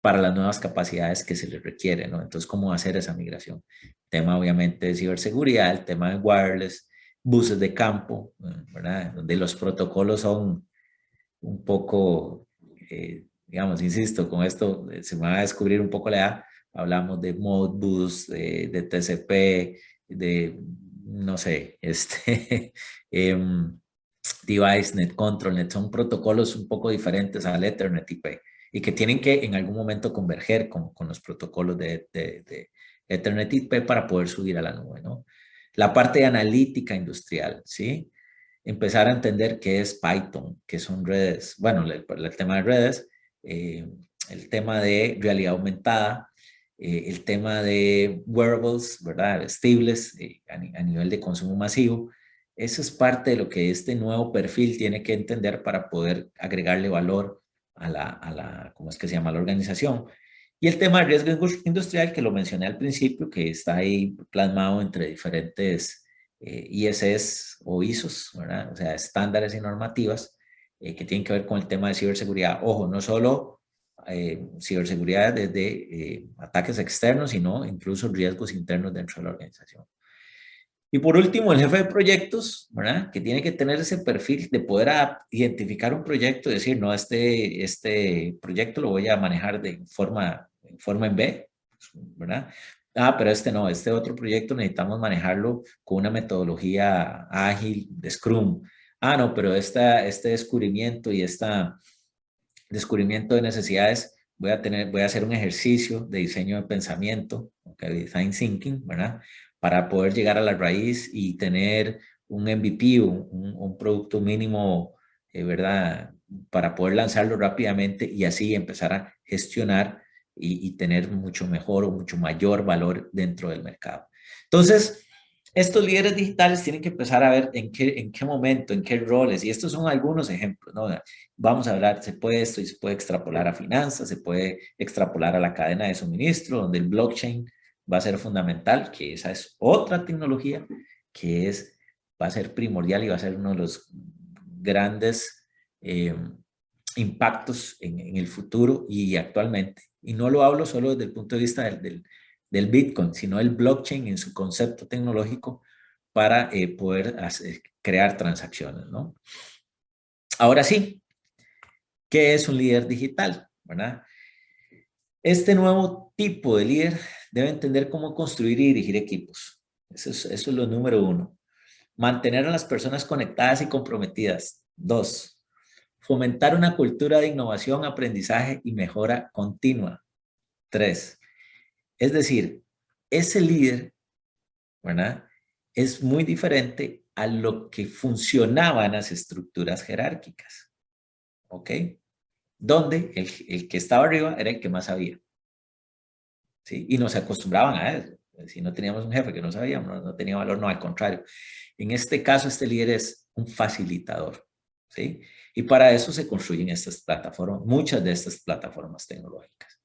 para las nuevas capacidades que se les requieren, ¿no? Entonces, ¿cómo hacer esa migración? Tema, obviamente, de ciberseguridad, el tema de wireless, buses de campo, ¿verdad? Donde los protocolos son un poco, digamos, insisto, con esto se me va a descubrir un poco la edad. Hablamos de Modbus, de TCP, de no sé, Device, Net Control, Net, son protocolos un poco diferentes al Ethernet IP y que tienen que en algún momento converger con los protocolos de Ethernet IP para poder subir a la nube, ¿no? La parte de analítica industrial, ¿sí? Empezar a entender qué es Python, qué son redes, bueno, el tema de redes, el tema de realidad aumentada, el tema de wearables, ¿verdad? Vestibles a nivel de consumo masivo. Eso es parte de lo que este nuevo perfil tiene que entender para poder agregarle valor a la ¿cómo es que se llama? La organización. Y el tema de riesgo industrial, que lo mencioné al principio, que está ahí plasmado entre diferentes ISS o ISOs, ¿verdad? O sea, estándares y normativas que tienen que ver con el tema de ciberseguridad. Ojo, no solo ciberseguridad desde ataques externos, sino incluso riesgos internos dentro de la organización. Y por último, el jefe de proyectos, ¿verdad? Que tiene que tener ese perfil de poder identificar un proyecto y decir, no, este proyecto lo voy a manejar de forma en B, ¿verdad? Ah, pero este no, este otro proyecto necesitamos manejarlo con una metodología ágil de Scrum. Ah, no, pero este descubrimiento y descubrimiento de necesidades, voy a hacer un ejercicio de diseño de pensamiento, okay, design thinking, ¿verdad? Para poder llegar a la raíz y tener un MVP, un producto mínimo, ¿verdad? Para poder lanzarlo rápidamente y así empezar a gestionar y tener mucho mejor o mucho mayor valor dentro del mercado. Entonces, estos líderes digitales tienen que empezar a ver en qué momento, en qué roles, y estos son algunos ejemplos, ¿no? Vamos a hablar, se puede esto y se puede extrapolar a finanzas, se puede extrapolar a la cadena de suministro, donde el blockchain va a ser fundamental, que esa es otra tecnología que va a ser primordial y va a ser uno de los grandes impactos en el futuro y actualmente. Y no lo hablo solo desde el punto de vista del Bitcoin, sino el blockchain en su concepto tecnológico para poder crear transacciones, ¿no? Ahora sí, ¿qué es un líder digital? ¿Verdad? Este nuevo tipo de líder debe entender cómo construir y dirigir equipos. Eso es lo número 1. Mantener a las personas conectadas y comprometidas. 2. Fomentar una cultura de innovación, aprendizaje y mejora continua. 3. Es decir, ese líder, ¿verdad? Es muy diferente a lo que funcionaban las estructuras jerárquicas. ¿Ok? Donde el que estaba arriba era el que más sabía. ¿Sí? Y nos acostumbraban a eso. Si no teníamos un jefe que no sabía, no tenía valor, no, al contrario. En este caso, este líder es un facilitador. ¿Sí? Y para eso se construyen estas plataformas, muchas de estas plataformas tecnológicas.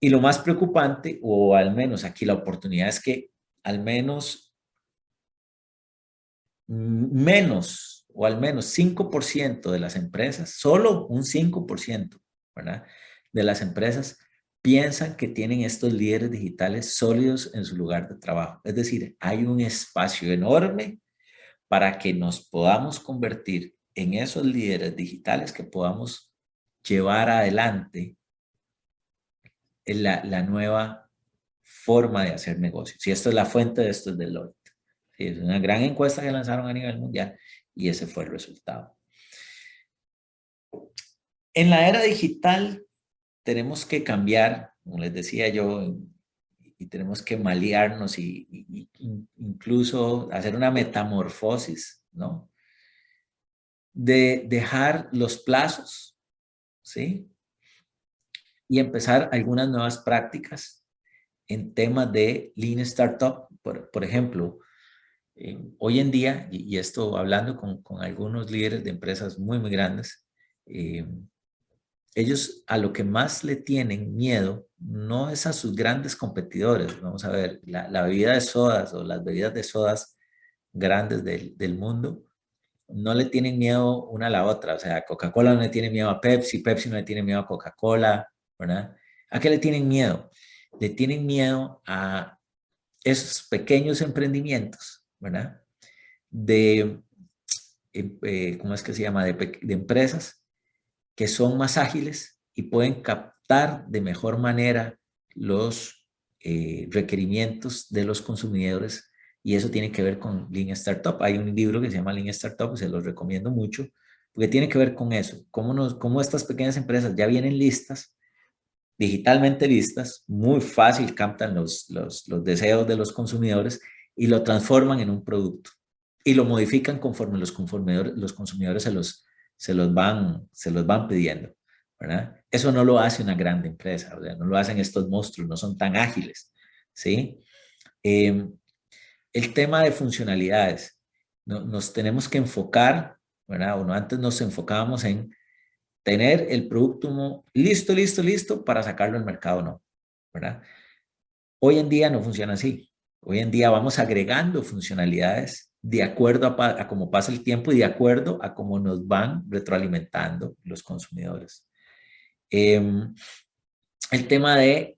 Y lo más preocupante, o al menos aquí la oportunidad, es que al menos menos o al menos 5% de las empresas, solo un 5%, ¿verdad? De las empresas piensan que tienen estos líderes digitales sólidos en su lugar de trabajo. Es decir, hay un espacio enorme para que nos podamos convertir en esos líderes digitales que podamos llevar adelante la nueva forma de hacer negocios. Y esto es la fuente de esto, es Deloitte. Sí, es una gran encuesta que lanzaron a nivel mundial y ese fue el resultado. En la era digital tenemos que cambiar, como les decía yo, y tenemos que malearnos y incluso hacer una metamorfosis, ¿no? De dejar los plazos, ¿sí? Y empezar algunas nuevas prácticas en temas de Lean Startup. Por ejemplo, hoy en día, y esto hablando con algunos líderes de empresas muy, muy grandes, ellos a lo que más le tienen miedo no es a sus grandes competidores. Vamos a ver, la bebida de sodas o las bebidas de sodas grandes del mundo no le tienen miedo una a la otra. O sea, Coca-Cola no le tiene miedo a Pepsi, Pepsi no le tiene miedo a Coca-Cola, ¿verdad? ¿A qué le tienen miedo? Le tienen miedo a esos pequeños emprendimientos, ¿verdad? ¿Cómo es que se llama? De empresas que son más ágiles y pueden captar de mejor manera los requerimientos de los consumidores y eso tiene que ver con Lean Startup. Hay un libro que se llama Lean Startup, y se los recomiendo mucho, porque tiene que ver con eso, cómo estas pequeñas empresas ya vienen listas, digitalmente listas, muy fácil captan los deseos de los consumidores y lo transforman en un producto y lo modifican conforme los consumidores se los van pidiendo, ¿verdad? Eso no lo hace una grande empresa, ¿verdad? No lo hacen estos monstruos, no son tan ágiles, ¿sí? El tema de funcionalidades, nos tenemos que enfocar, ¿verdad? Bueno, antes nos enfocábamos en tener el producto listo para sacarlo al mercado, no, ¿verdad? Hoy en día no funciona así. Hoy en día vamos agregando funcionalidades de acuerdo a cómo pasa el tiempo y de acuerdo a cómo nos van retroalimentando los consumidores. El tema de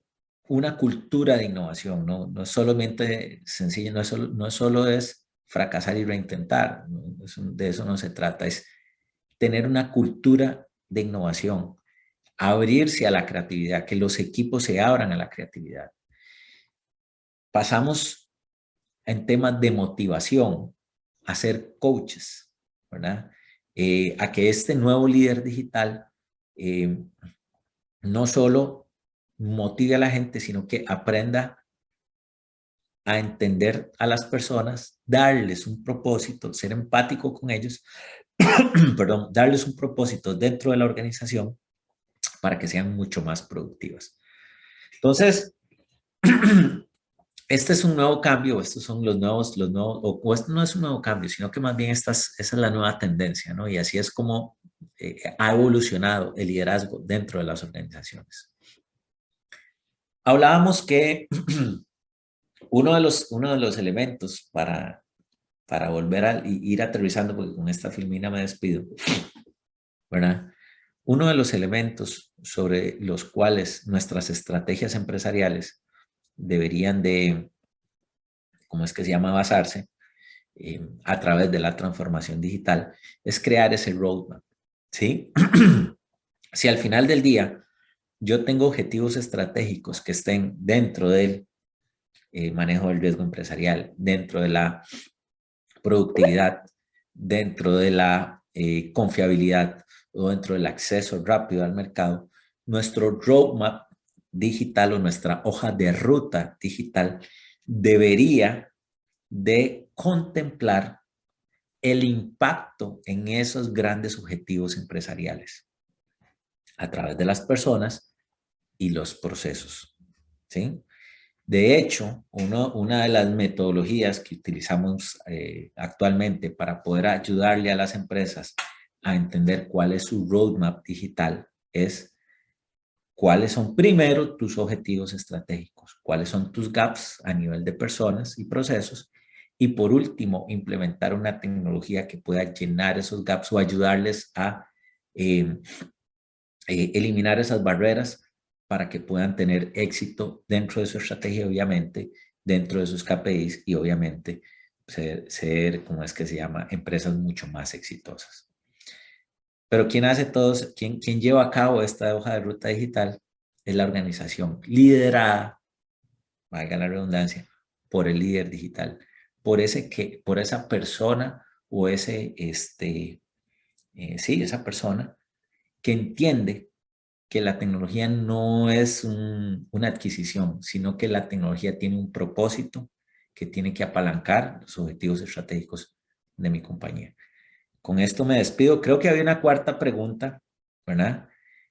una cultura de innovación, no es solamente sencillo, no es solo fracasar y reintentar, de eso no se trata, es tener una cultura de innovación, abrirse a la creatividad, que los equipos se abran a la creatividad. Pasamos en temas de motivación a ser coaches, ¿verdad? A que este nuevo líder digital no solo motive a la gente, sino que aprenda a entender a las personas, darles un propósito, ser empático con ellos, perdón, darles un propósito dentro de la organización para que sean mucho más productivas. Entonces, este es un nuevo cambio, estos son los nuevos, o esto no es un nuevo cambio, sino que más bien esa es la nueva tendencia, ¿no? Y así es como ha evolucionado el liderazgo dentro de las organizaciones. Hablábamos que uno de los elementos para volver a ir aterrizando, porque con esta filmina me despido, ¿verdad? Uno de los elementos sobre los cuales nuestras estrategias empresariales deberían de, ¿cómo es que se llama?, basarse a través de la transformación digital, es crear ese roadmap, ¿sí? Si al final del día yo tengo objetivos estratégicos que estén dentro del manejo del riesgo empresarial, dentro de la productividad, dentro de la confiabilidad o dentro del acceso rápido al mercado, nuestro roadmap digital o nuestra hoja de ruta digital debería de contemplar el impacto en esos grandes objetivos empresariales a través de las personas y los procesos, ¿sí? De hecho, una de las metodologías que utilizamos actualmente para poder ayudarle a las empresas a entender cuál es su roadmap digital es cuáles son primero tus objetivos estratégicos, cuáles son tus gaps a nivel de personas y procesos, y por último, implementar una tecnología que pueda llenar esos gaps o ayudarles a eliminar esas barreras para que puedan tener éxito dentro de su estrategia, obviamente, dentro de sus KPIs y obviamente ser, ¿cómo es que se llama?, empresas mucho más exitosas. Pero quien lleva a cabo esta hoja de ruta digital es la organización liderada, valga la redundancia, por el líder digital, por esa persona o esa persona que entiende que la tecnología no es una adquisición, sino que la tecnología tiene un propósito que tiene que apalancar los objetivos estratégicos de mi compañía. Con esto me despido. Creo que había una cuarta pregunta, ¿verdad?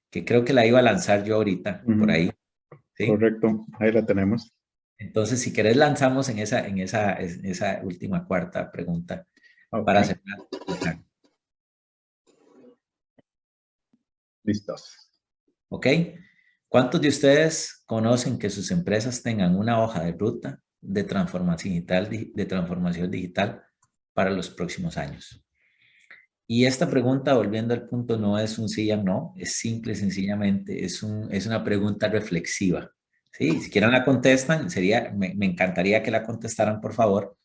Que creo que la iba a lanzar yo ahorita, por ahí. ¿Sí? Correcto, ahí la tenemos. Entonces, si querés, lanzamos en esa última cuarta pregunta para cerrar. Listos. ¿Ok? ¿Cuántos de ustedes conocen que sus empresas tengan una hoja de ruta de transformación digital para los próximos años? Y esta pregunta, volviendo al punto, no es un sí o no, es simple y sencillamente, es una pregunta reflexiva. ¿Sí? Si quieren la contestan, me encantaría que la contestaran, por favor.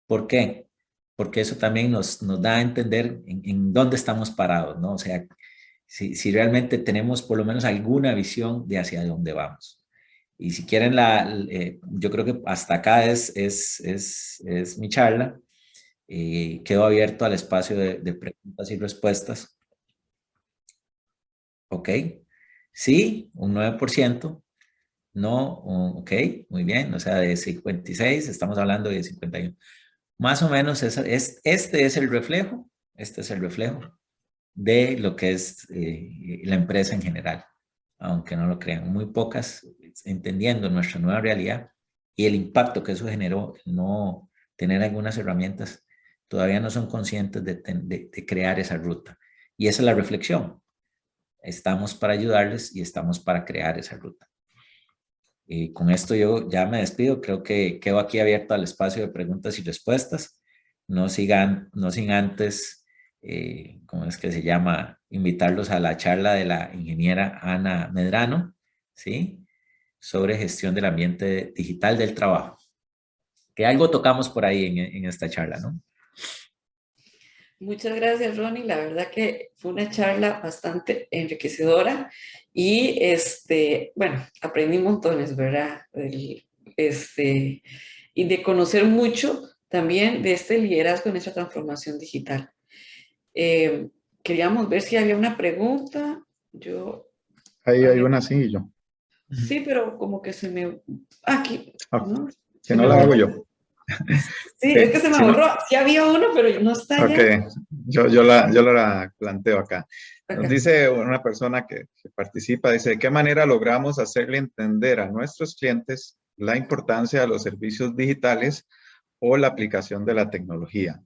¿Por qué? Porque eso también nos da a entender en dónde estamos parados, ¿no? O sea, si realmente tenemos por lo menos alguna visión de hacia dónde vamos. Y si quieren, yo creo que hasta acá es mi charla. Quedo abierto al espacio de preguntas y respuestas. Ok. Sí, un 9%. No, ok, muy bien. O sea, de 56 estamos hablando de 51. Más o menos este es el reflejo. Este es el reflejo de lo que es la empresa en general. Aunque no lo crean, muy pocas, entendiendo nuestra nueva realidad y el impacto que eso generó, no tener algunas herramientas, todavía no son conscientes de crear esa ruta. Y esa es la reflexión. Estamos para ayudarles y estamos para crear esa ruta. Y con esto yo ya me despido. Creo que quedo aquí abierto al espacio de preguntas y respuestas. No sin antes, ¿cómo es que se llama? Invitarlos a la charla de la ingeniera Ana Medrano, ¿sí? Sobre gestión del ambiente digital del trabajo. Que algo tocamos por ahí en esta charla, ¿no? Muchas gracias, Ronnie. La verdad que fue una charla bastante enriquecedora y, bueno, aprendí montones, ¿verdad? Y de conocer mucho también de este liderazgo en esta transformación digital. Queríamos ver si había una pregunta. Ahí hay una, sí, yo. Sí, pero como que se me... Aquí, ¿no? Si no la hago yo. Sí, es que se me borró. Sí había uno, pero no está ya. Ok, yo la planteo acá. Nos dice una persona que participa, dice, ¿de qué manera logramos hacerle entender a nuestros clientes la importancia de los servicios digitales o la aplicación de la tecnología?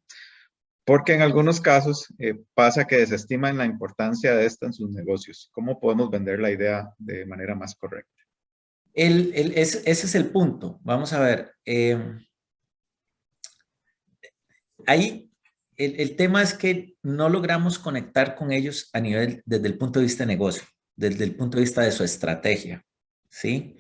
Porque en algunos casos pasa que desestiman la importancia de esta en sus negocios. ¿Cómo podemos vender la idea de manera más correcta? Ese es el punto. Vamos a ver. Ahí el tema es que no logramos conectar con ellos a nivel, desde el punto de vista de negocio, desde el punto de vista de su estrategia, ¿sí?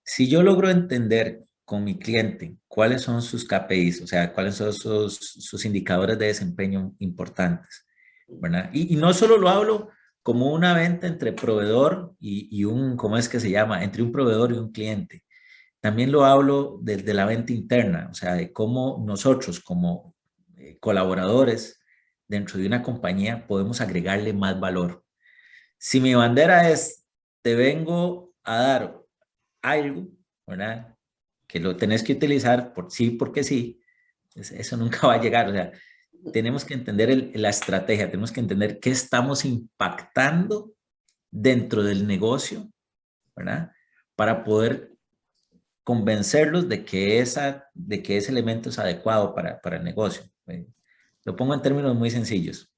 Si yo logro entender con mi cliente cuáles son sus KPIs, o sea, cuáles son sus indicadores de desempeño importantes, ¿verdad? Y no solo lo hablo como una venta entre proveedor y un, ¿cómo es que se llama? Entre un proveedor y un cliente. También lo hablo desde la venta interna, o sea, de cómo nosotros como colaboradores dentro de una compañía podemos agregarle más valor. Si mi bandera es, te vengo a dar algo, ¿verdad? Que lo tenés que utilizar por sí, porque sí, eso nunca va a llegar. O sea, tenemos que entender la estrategia, tenemos que entender qué estamos impactando dentro del negocio, ¿verdad? Para poder convencerlos de que ese elemento es adecuado para el negocio. Lo pongo en términos muy sencillos.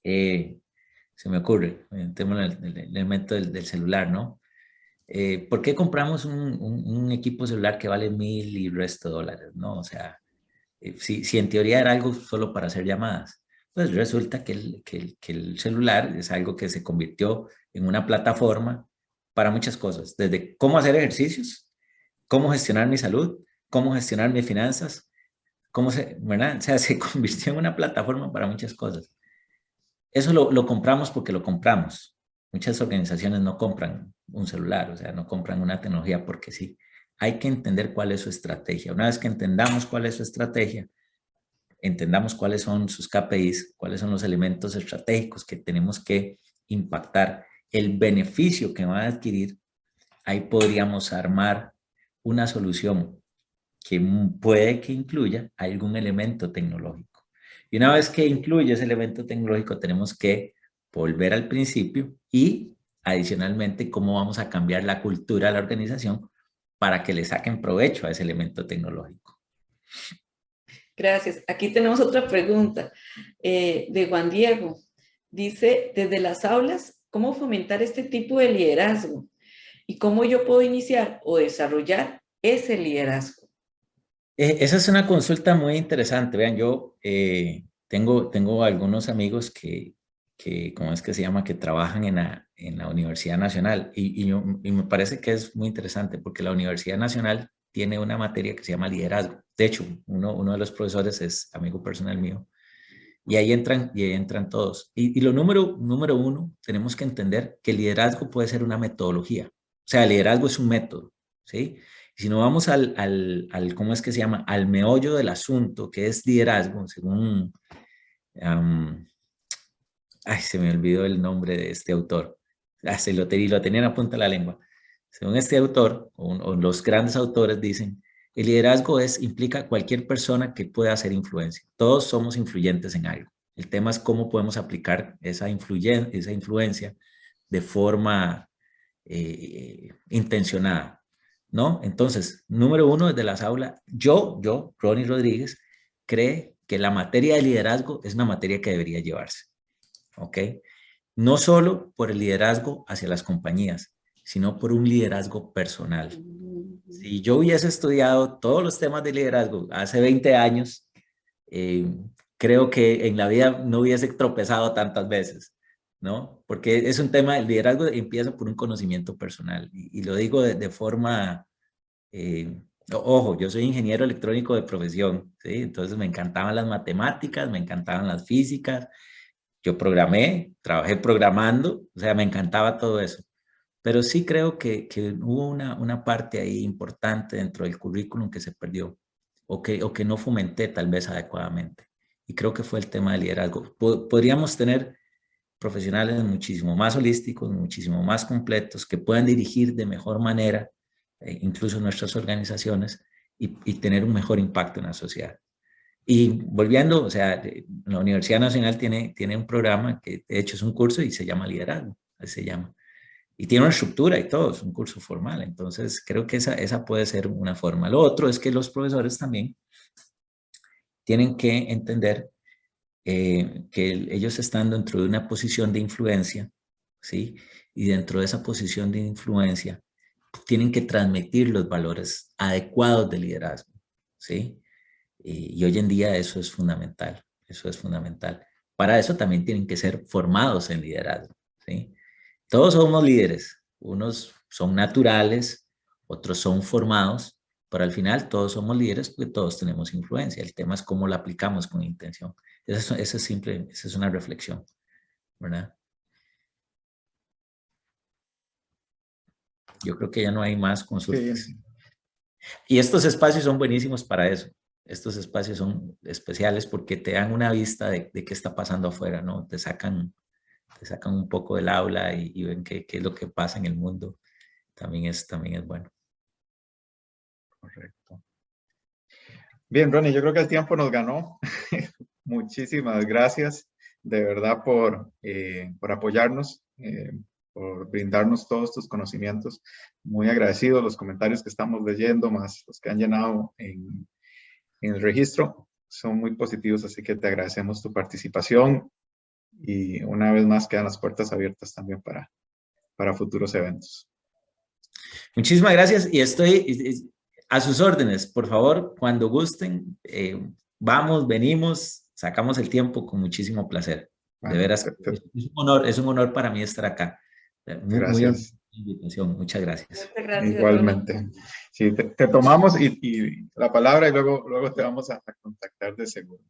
Se me ocurre, el tema del elemento del celular, ¿no? ¿Por qué compramos un equipo celular que vale 1,000 y resto de dólares? ¿No? O sea, si en teoría era algo solo para hacer llamadas, pues resulta que el celular es algo que se convirtió en una plataforma para muchas cosas, desde cómo hacer ejercicios, cómo gestionar mi salud, cómo gestionar mis finanzas, ¿verdad? O sea, se convirtió en una plataforma para muchas cosas. Eso lo compramos porque lo compramos. Muchas organizaciones no compran un celular, o sea, no compran una tecnología porque sí. Hay que entender cuál es su estrategia. Una vez que entendamos cuál es su estrategia, entendamos cuáles son sus KPIs, cuáles son los elementos estratégicos que tenemos que impactar, el beneficio que van a adquirir, ahí podríamos armar una solución que puede que incluya algún elemento tecnológico. Y una vez que incluye ese elemento tecnológico, tenemos que volver al principio y adicionalmente cómo vamos a cambiar la cultura de la organización para que le saquen provecho a ese elemento tecnológico. Gracias. Aquí tenemos otra pregunta de Juan Diego. Dice, desde las aulas, ¿cómo fomentar este tipo de liderazgo? ¿Y cómo yo puedo iniciar o desarrollar ese liderazgo? Esa es una consulta muy interesante. Vean, yo tengo algunos amigos que, ¿cómo es que se llama? Que trabajan en la Universidad Nacional y me parece que es muy interesante porque la Universidad Nacional tiene una materia que se llama liderazgo. De hecho, uno de los profesores es amigo personal mío y ahí entran todos. Y lo número uno, tenemos que entender que el liderazgo puede ser una metodología. sea, el liderazgo es un método, ¿sí? Y si no vamos ¿cómo es que se llama? Al meollo del asunto, que es liderazgo, según, ay, se me olvidó el nombre de este autor. Lo tenía en la punta de la lengua. Según este autor, o los grandes autores dicen, el liderazgo implica cualquier persona que pueda hacer influencia. Todos somos influyentes en algo. El tema es cómo podemos aplicar esa influencia de forma intencionada, ¿no? Entonces, número uno, desde las aulas, Ronnie Rodríguez, cree que la materia de liderazgo es una materia que debería llevarse, ¿ok? No solo por el liderazgo hacia las compañías, sino por un liderazgo personal. Si yo hubiese estudiado todos los temas de liderazgo hace 20 años, creo que en la vida no hubiese tropezado tantas veces, ¿no? Porque es un tema, el liderazgo empieza por un conocimiento personal y lo digo de forma, ojo, yo soy ingeniero electrónico de profesión, ¿sí? Entonces me encantaban las matemáticas, me encantaban las físicas, yo trabajé programando, o sea, me encantaba todo eso. Pero sí creo que hubo una parte ahí importante dentro del currículum que se perdió o que no fomenté tal vez adecuadamente. Y creo que fue el tema del liderazgo. Podríamos tener profesionales muchísimo más holísticos, muchísimo más completos, que puedan dirigir de mejor manera, incluso nuestras organizaciones, y tener un mejor impacto en la sociedad. Y volviendo, o sea, la Universidad Nacional tiene un programa que de hecho es un curso y se llama Liderazgo, así se llama. Y tiene una estructura y todo, es un curso formal. Entonces, creo que esa puede ser una forma. Lo otro es que los profesores también tienen que entender que ellos están dentro de una posición de influencia, ¿sí? Y dentro de esa posición de influencia tienen que transmitir los valores adecuados de liderazgo, ¿sí? Y hoy en día eso es fundamental, eso es fundamental. Para eso también tienen que ser formados en liderazgo, ¿sí? Todos somos líderes, unos son naturales, otros son formados, pero al final todos somos líderes porque todos tenemos influencia. El tema es cómo la aplicamos con intención. Esa es una reflexión, ¿verdad? Yo creo que ya no hay más consultas. Sí. Y estos espacios son buenísimos para eso. Estos espacios son especiales porque te dan una vista de qué está pasando afuera, ¿no? Te sacan un poco del aula y ven qué es lo que pasa en el mundo. También es bueno. Correcto. Bien, Ronnie, yo creo que el tiempo nos ganó. Muchísimas gracias de verdad por apoyarnos, por brindarnos todos tus conocimientos. Muy agradecidos los comentarios que estamos leyendo, más los que han llenado en el registro. Son muy positivos, así que te agradecemos tu participación y una vez más quedan las puertas abiertas también para futuros eventos. Muchísimas gracias y estoy a sus órdenes. Por favor, cuando gusten, venimos, sacamos el tiempo con muchísimo placer. De veras, es un honor para mí estar acá. Gracias. Invitación. Muchas gracias. Muchas gracias. Igualmente. Sí, te tomamos y la palabra y luego te vamos a contactar de seguro.